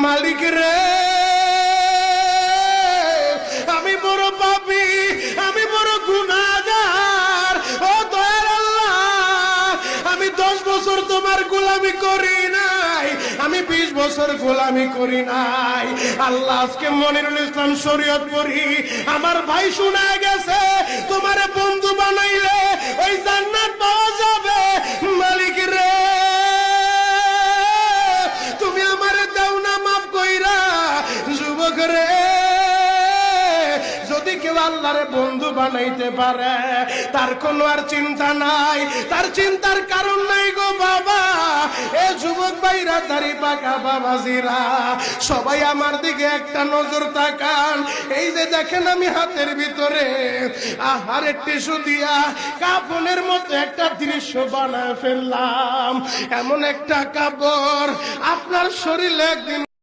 মালিক রে আমি বড় পাপী, আমি বড় গুনাহগার। ও দয়ার আল্লাহ, আমি 10 বছর তোমার গোলামি করি নাই, আমি 20 বছর গোলামি করি নাই। আল্লাহ আজকে মনিরুল ইসলাম শরীয়তপুরী আমার ভাই শুনে গেছে তোমারে বন্ধু বানাইলে ওই জান্নাত পাওয়া যাবে। মালিক রে তুমি আমারে দাও না মাফ কইরা। যুবক রে যদি কেউ আল্লাহরে বন্ধু বানাইতে পারে তার কোনো আর চিন্তা নাই, তার চিন্তার কারণ নাই গো বাবা। এ যুবক ভাইরা, দাড়ি পাকা বাবাজিরা, সবাই আমার দিকে একটা নজর তাকান। এই যে দেখেন আমি হাতের ভিতরে আহারের টিস্যু দিয়া কাফনের মতো একটা দৃশ্য বানায় ফেললাম। এমন একটা কাপড় আপনার শরীরে একদিন